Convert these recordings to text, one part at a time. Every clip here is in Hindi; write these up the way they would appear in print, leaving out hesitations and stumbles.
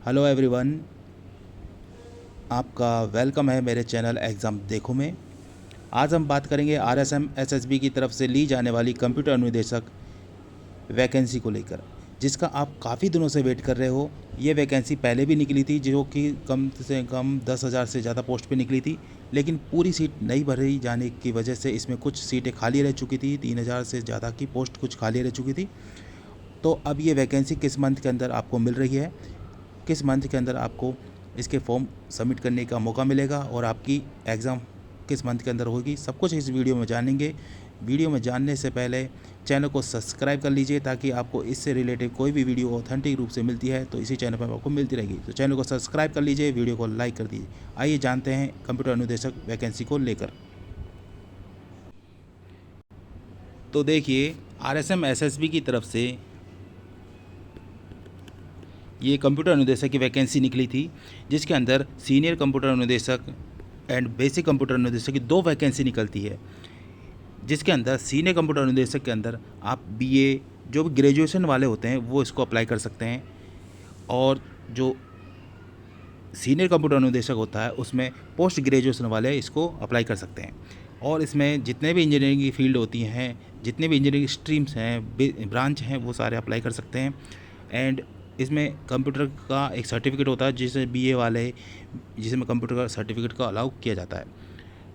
हेलो एवरीवन, आपका वेलकम है मेरे चैनल एग्ज़ाम देखो में। आज हम बात करेंगे आरएसएम एसएसबी की तरफ से ली जाने वाली कंप्यूटर अनुदेशक वैकेंसी को लेकर, जिसका आप काफ़ी दिनों से वेट कर रहे हो। ये वैकेंसी पहले भी निकली थी, जो कि कम से कम 10,000 से ज़्यादा पोस्ट पे निकली थी, लेकिन पूरी सीट नहीं भरी जाने की वजह से इसमें कुछ सीटें खाली रह चुकी थी। 3,000 से ज़्यादा की पोस्ट कुछ खाली रह चुकी थी। तो अब ये वैकेंसी किस मंथ के अंदर आपको मिल रही है, किस मंथ के अंदर आपको इसके फॉर्म सबमिट करने का मौका मिलेगा और आपकी एग्ज़ाम किस मंथ के अंदर होगी, सब कुछ इस वीडियो में जानेंगे। वीडियो में जानने से पहले चैनल को सब्सक्राइब कर लीजिए, ताकि आपको इससे रिलेटेड कोई भी वीडियो ऑथेंटिक रूप से मिलती है तो इसी चैनल पर आपको मिलती रहेगी। तो चैनल को सब्सक्राइब कर लीजिए, वीडियो को लाइक कर दीजिए। आइए जानते हैं कंप्यूटर अनुदेशक वैकेंसी को लेकर। तो देखिए, आरएसएम एसएसबी की तरफ से ये कंप्यूटर अनुदेशक की वैकेंसी निकली थी, जिसके अंदर सीनियर कंप्यूटर अनुदेशक एंड बेसिक कंप्यूटर अनुदेशक की 2 वैकेंसी निकलती है। जिसके अंदर सीनियर कंप्यूटर अनुदेशक के अंदर आप बीए, जो भी ग्रेजुएशन वाले होते हैं वो इसको अप्लाई कर सकते हैं, और जो सीनियर कंप्यूटर अनुदेशक होता है उसमें पोस्ट ग्रेजुएशन वाले इसको अप्लाई कर सकते हैं। और इसमें जितने भी इंजीनियरिंग की फील्ड होती हैं, जितने भी इंजीनियरिंग स्ट्रीम्स हैं, ब्रांच हैं, वो सारे अप्लाई कर सकते हैं। एंड इसमें कंप्यूटर का एक सर्टिफिकेट होता है, जिसे बीए वाले, जिसमें कंप्यूटर का सर्टिफिकेट का अलाउ किया जाता है।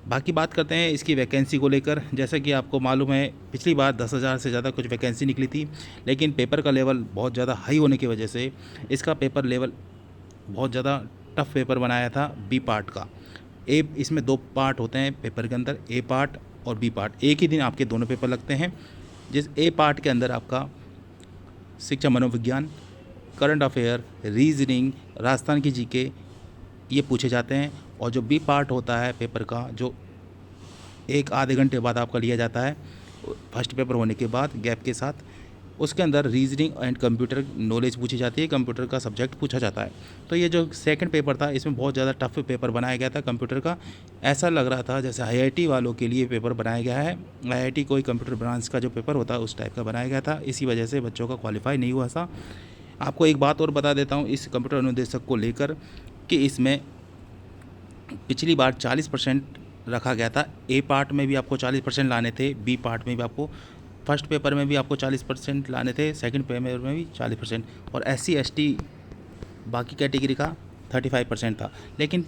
बाकी बात करते हैं इसकी वैकेंसी को लेकर। जैसा कि आपको मालूम है, पिछली बार 10,000 से ज़्यादा कुछ वैकेंसी निकली थी, लेकिन पेपर का लेवल बहुत ज़्यादा हाई होने की वजह से इसका पेपर लेवल बहुत ज़्यादा टफ़ पेपर बनाया था बी पार्ट का। इसमें 2 पार्ट होते हैं पेपर के अंदर, ए पार्ट और बी पार्ट। एक ही दिन आपके दोनों पेपर लगते हैं। जिस ए पार्ट के अंदर आपका शिक्षा मनोविज्ञान, करंट अफेयर, रीजनिंग, राजस्थान की जीके, ये पूछे जाते हैं। और जो बी पार्ट होता है पेपर का, जो 1 आधे घंटे बाद आपका लिया जाता है फर्स्ट पेपर होने के बाद गैप के साथ, उसके अंदर रीजनिंग एंड कंप्यूटर नॉलेज पूछी जाती है, कंप्यूटर का सब्जेक्ट पूछा जाता है। तो ये जो सेकंड पेपर था, इसमें बहुत ज़्यादा टफ पेपर बनाया गया था कंप्यूटर का। ऐसा लग रहा था जैसे आईआईटी वालों के लिए पेपर बनाया गया है। आईआईटी कोई कंप्यूटर ब्रांच का जो पेपर होता है उस टाइप का बनाया गया था। इसी वजह से बच्चों का क्वालिफाई नहीं हुआ था। आपको एक बात और बता देता हूँ इस कंप्यूटर अनुदेशक को लेकर, कि इसमें पिछली बार 40% रखा गया था। ए पार्ट में भी आपको 40% लाने थे, बी पार्ट में भी आपको, फर्स्ट पेपर में भी आपको 40% लाने थे, सेकंड पेपर में भी 40%, और SC ST बाकी कैटेगरी का 35% था। लेकिन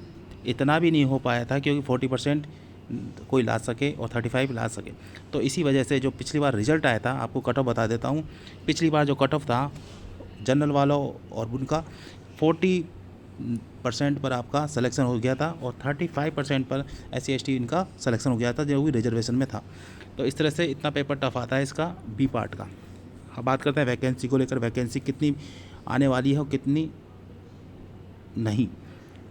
इतना भी नहीं हो पाया था, क्योंकि 40% कोई ला सके और 35 ला सके। तो इसी वजह से जो पिछली बार रिज़ल्ट आया था, आपको कट ऑफ बता देता हूँ। पिछली बार जो कट ऑफ था जनरल वालों और उनका 40% पर आपका सिलेक्शन हो गया था, और 35% पर SC ST इनका सिलेक्शन हो गया था, जो भी रिजर्वेशन में था। तो इस तरह से इतना पेपर टफ आता है इसका बी पार्ट का। अब बात करते हैं वैकेंसी को लेकर, वैकेंसी कितनी आने वाली है और कितनी नहीं,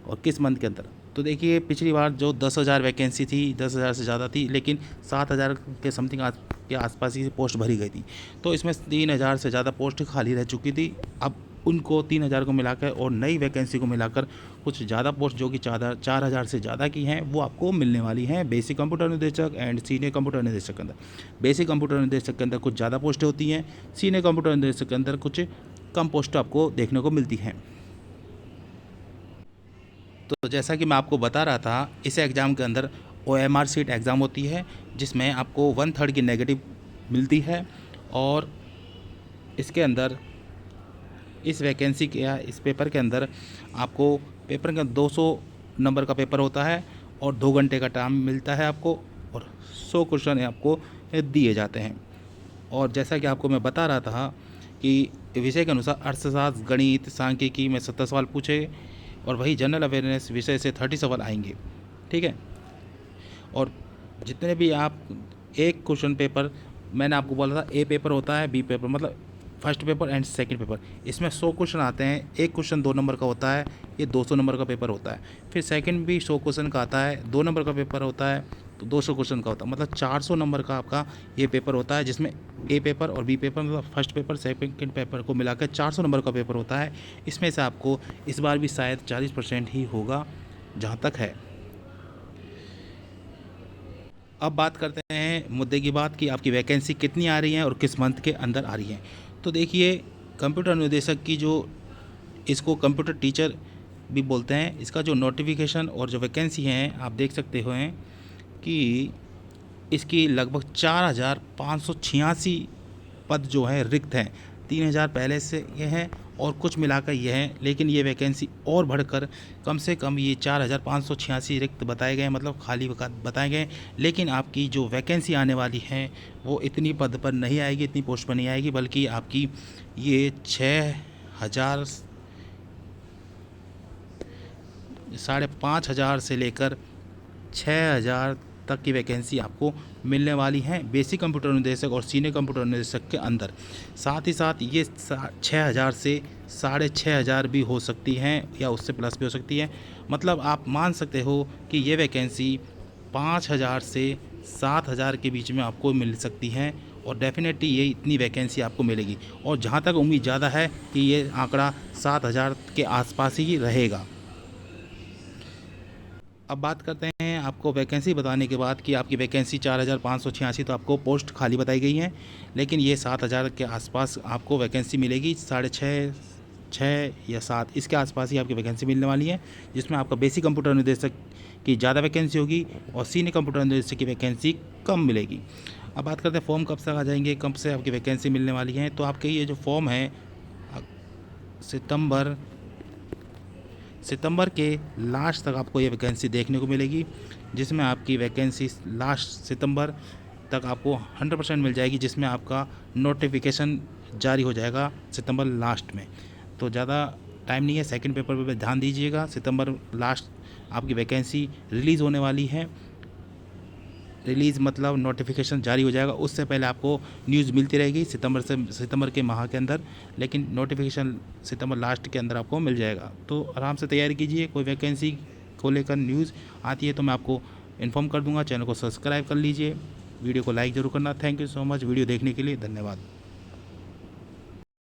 और किस मंथ के अंदर। तो देखिए, पिछली बार जो 10,000 वैकेंसी थी, 10,000 से ज़्यादा थी, लेकिन 7,000 के समथिंग के आसपास ही पोस्ट भरी गई थी। तो इसमें 3,000 से ज़्यादा पोस्ट खाली रह चुकी थी। अब उनको 3,000 को मिलाकर और नई वैकेंसी को मिलाकर कुछ ज़्यादा पोस्ट, जो कि 4,000 से ज़्यादा की हैं, वो आपको मिलने वाली हैं बेसिक कंप्यूटर अनुदेशक एंड सीनियर कंप्यूटर अनुदेशक के अंदर। बेसिक कंप्यूटर अनुदेशक के अंदर कुछ ज़्यादा पोस्टें होती हैं, सीनियर कंप्यूटर अनुदेशक के अंदर कुछ कम पोस्ट आपको देखने को मिलती हैं। तो जैसा कि मैं आपको बता रहा था, इस एग्ज़ाम के अंदर OMR सीट एग्ज़ाम होती है, जिसमें आपको 1/3 की नेगेटिव मिलती है। और इसके अंदर, इस वैकेंसी के या इस पेपर के अंदर आपको पेपर का 200 नंबर का पेपर होता है, और 2 घंटे का टाइम मिलता है आपको, और 100 क्वेश्चन आपको दिए जाते हैं। और जैसा कि आपको मैं बता रहा था कि विषय के अनुसार अर्थशास्त्र, गणित, सांख्यिकी में 70 सवाल पूछे, और वही जनरल अवेयरनेस विषय से 30 सवाल आएंगे। ठीक है। और जितने भी आप एक क्वेश्चन पेपर, मैंने आपको बोला था ए पेपर होता है, बी पेपर मतलब first paper and second paper, इसमें 100 क्वेश्चन आते हैं। एक क्वेश्चन 2 नंबर का होता है, ये 200 नंबर का पेपर होता है। फिर सेकंड भी 100 क्वेश्चन का आता है, 2 नंबर का पेपर होता है, तो 200 क्वेश्चन का होता है, मतलब 400 नंबर का आपका ये पेपर होता है, जिसमें ए पेपर और बी पेपर मतलब फर्स्ट पेपर सेकंड पेपर को मिलाकर 400 नंबर का पेपर होता है। इसमें से आपको इस बार भी शायद 40% ही होगा, जहाँ तक है। अब बात करते हैं मुद्दे की बात, कि आपकी वैकेंसी कितनी आ रही है और किस मंथ के अंदर आ रही है। तो देखिए, कंप्यूटर अनुदेशक की जो इसको कंप्यूटर टीचर भी बोलते हैं। इसका जो नोटिफिकेशन और जो वैकेंसी हैं आप देख सकते हो हैं कि इसकी लगभग 4,586 पद जो हैं रिक्त हैं। 3,000 पहले से ये हैं और कुछ मिलाकर ये हैं, लेकिन ये वैकेंसी और बढ़कर कम से कम ये 4,586 रिक्त बताए गए हैं, मतलब खाली बताए गए हैं। लेकिन आपकी जो वैकेंसी आने वाली है वो इतनी पद पर नहीं आएगी, इतनी पोस्ट पर नहीं आएगी, बल्कि आपकी ये 6,000 5,500 से लेकर 6,000 तक की वैकेंसी आपको मिलने वाली हैं बेसिक कंप्यूटर अनुदेशक और सीनियर कंप्यूटर अनुदेशक के अंदर। साथ ही साथ ये 6,000 से 6,500 भी हो सकती हैं या उससे प्लस भी हो सकती है। मतलब आप मान सकते हो कि ये वैकेंसी 5,000 से 7,000 के बीच में आपको मिल सकती हैं और डेफिनेटली ये इतनी वैकेंसी आपको मिलेगी। और जहाँ तक उम्मीद ज़्यादा है कि ये आंकड़ा 7,000 के आसपास ही रहेगा। अब बात करते हैं आपको वैकेंसी बताने के बाद कि आपकी वैकेंसी 4,586 तो आपको पोस्ट खाली बताई गई हैं, लेकिन ये 7,000 के आसपास आपको वैकेंसी मिलेगी। 6.5 6 या 7 इसके आसपास ही आपकी वैकेंसी मिलने वाली है, जिसमें आपका बेसिक कंप्यूटर अनुदेशक की ज़्यादा वैकेंसी होगी और सीनियर कंप्यूटर अनुदेशक की वैकेंसी कम मिलेगी। अब बात करते हैं फॉर्म कब तक आ जाएंगे, कब से आपकी वैकेंसी मिलने वाली है। तो आपके ये जो फॉर्म है सितंबर के लास्ट तक आपको ये वैकेंसी देखने को मिलेगी, जिसमें आपकी वैकेंसी लास्ट सितंबर तक आपको 100% मिल जाएगी, जिसमें आपका नोटिफिकेशन जारी हो जाएगा सितंबर लास्ट में। तो ज़्यादा टाइम नहीं है, सेकंड पेपर पे ध्यान दीजिएगा। सितंबर लास्ट आपकी वैकेंसी रिलीज़ होने वाली है। रिलीज़ मतलब नोटिफिकेशन जारी हो जाएगा, उससे पहले आपको न्यूज़ मिलती रहेगी सितंबर के माह के अंदर, लेकिन नोटिफिकेशन सितंबर लास्ट के अंदर आपको मिल जाएगा। तो आराम से तैयारी कीजिए। कोई वैकेंसी को लेकर न्यूज़ आती है तो मैं आपको इन्फॉर्म कर दूंगा। चैनल को सब्सक्राइब कर लीजिए, वीडियो को लाइक ज़रूर करना। Thank you so much video देखने के लिए, धन्यवाद।